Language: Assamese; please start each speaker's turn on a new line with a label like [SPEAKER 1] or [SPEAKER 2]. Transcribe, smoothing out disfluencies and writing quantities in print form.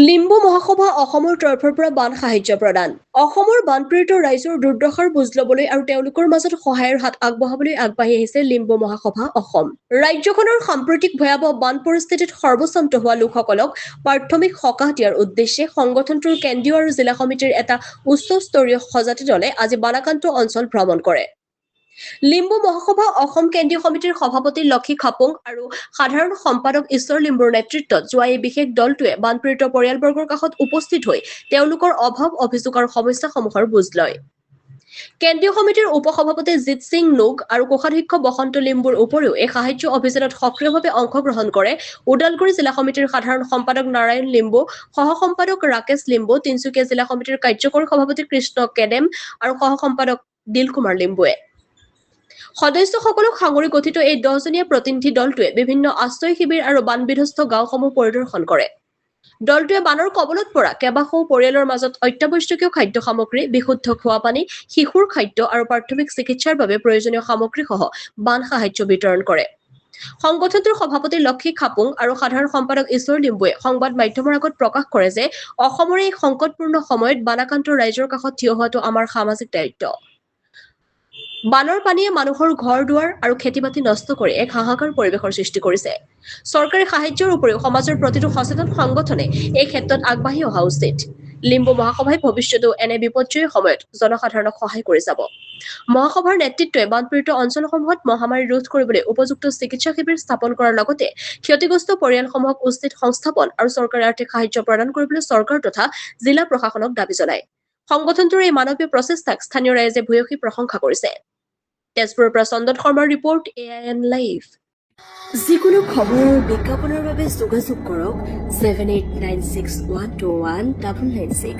[SPEAKER 1] লিম্বু মহাসভা অসমৰ তৰফৰ পৰা বান সাহায্য প্ৰদান। অসমৰ বানপীড়িত ৰাইজৰ দুৰ্দশাৰ বুজ ল'বলৈ আৰু তেওঁলোকৰ মাজত সহায়ৰ হাত আগবঢ়াবলৈ আগবাঢ়ি আহিছে লিম্বু মহাসভা অসম। ৰাজ্যখনৰ সাম্প্ৰতিক ভয়াৱহ বান পৰিস্থিতিত সৰ্বস্বান্ত হোৱা লোকসকলক প্ৰাথমিক সকাহ দিয়াৰ উদ্দেশ্যে সংগঠনটোৰ কেন্দ্ৰীয় আৰু জিলা সমিতিৰ এটা উচ্চস্তৰীয় সজাতি দলে আজি বানাক্ৰান্ত অঞ্চল ভ্ৰমণ কৰে। লিম্বু মহাসভা অসম কেন্দ্ৰীয় সমিতিৰ সভাপতি লক্ষী খাপুং আৰু সাধাৰণ সম্পাদক ঈশ্বৰ লিম্বুৰ নেতৃত্বত যোৱা এই বিশেষ দলটোৱে বানপীড়িত পৰিয়ালবৰ্গৰ কাষত উপস্থিত হৈ তেওঁলোকৰ অভাৱ অভিযোগ আৰু সমস্যাসমূহৰ বুজ লয়। কেন্দ্ৰীয় সমিতিৰ উপসভাপতি জিত সিং নোগ আৰু কোষাধ্যক্ষ বসন্ত লিম্বুৰ উপৰিও এই সাহায্য অভিযানত সক্ৰিয়ভাৱে অংশগ্ৰহণ কৰে ওদালগুৰি জিলা সমিতিৰ সাধাৰণ সম্পাদক নাৰায়ণ লিম্বু, সহ সম্পাদক ৰাকেশ লিম্বু, তিনিচুকীয়া জিলা সমিতিৰ কাৰ্যকৰী সভাপতি কৃষ্ণ কেডেম আৰু সহ সম্পাদক দিল কুমাৰ লিম্বুৱে। সদস্যসকলক সাঙুৰি গঠিত এই 10জনীয়া প্ৰতিনিধি দলটোৱে বিভিন্ন আশ্ৰয় শিবিৰ আৰু বানবিধ্বস্ত গাঁওসমূহ পৰিদৰ্শন কৰে। দলটোৱে বানৰ কবলত পৰা কেইবাশও পৰিয়ালৰ মাজত অত্যাৱশ্যকীয় খাদ্য সামগ্ৰী, বিশুদ্ধ খোৱা পানী, শিশুৰ খাদ্য আৰু প্ৰাথমিক চিকিৎসাৰ বাবে প্ৰয়োজনীয় সামগ্ৰীসহ বান সাহায্য বিতৰণ কৰে। সংগঠনটোৰ সভাপতি লক্ষী খাপুং আৰু সাধাৰণ সম্পাদক ঈশ্বৰ লিম্বুৱে সংবাদ মাধ্যমৰ আগত প্ৰকাশ কৰে যে অসমৰ এই সংকটপূৰ্ণ সময়ত বানাক্ৰান্ত ৰাইজৰ কাষত থিয় হোৱাটো আমাৰ সামাজিক দায়িত্ব। বানৰ পানীয়ে মানুহৰ ঘৰ-দুৱাৰ আৰু খেতি-বাতি নষ্ট কৰি এক হাহাকাৰ পৰিৱেশৰ সৃষ্টি কৰিছে। চৰকাৰী সাহায্যৰ উপৰিও সমাজৰ প্ৰতিটো সচেতন সংগঠনে এই ক্ষেত্ৰত আগবাঢ়ি অহা উচিত। লিম্বু মহাসভাই ভৱিষ্যতেও এনে বিপৰ্যয়ৰ সময়ত জনসাধাৰণক সহায় কৰি যাব। মহাসভাৰ নেতৃত্বই বানপীড়িত অঞ্চলসমূহত মহামাৰী ৰোধ কৰিবলৈ উপযুক্ত চিকিৎসা শিবিৰ স্থাপন কৰাৰ লগতে ক্ষতিগ্ৰস্ত পৰিয়ালসমূহক উচিত সংস্থাপন আৰু চৰকাৰী আৰ্থিক সাহায্য প্ৰদান কৰিবলৈ চৰকাৰ তথা জিলা প্ৰশাসনক দাবী জনায়। সংগঠনটোৰ এই মানৱীয় প্ৰচেষ্টাক স্থানীয় ৰাইজে ভূয়সী প্ৰশংসা কৰিছে। তেজপুৰৰ পৰা চন্দন শৰ্মাৰ ৰিপৰ্ট, AIN লাইভ।
[SPEAKER 2] যিকোনো খবৰ আৰু বিজ্ঞাপনৰ বাবে যোগাযোগ কৰক 7896121996।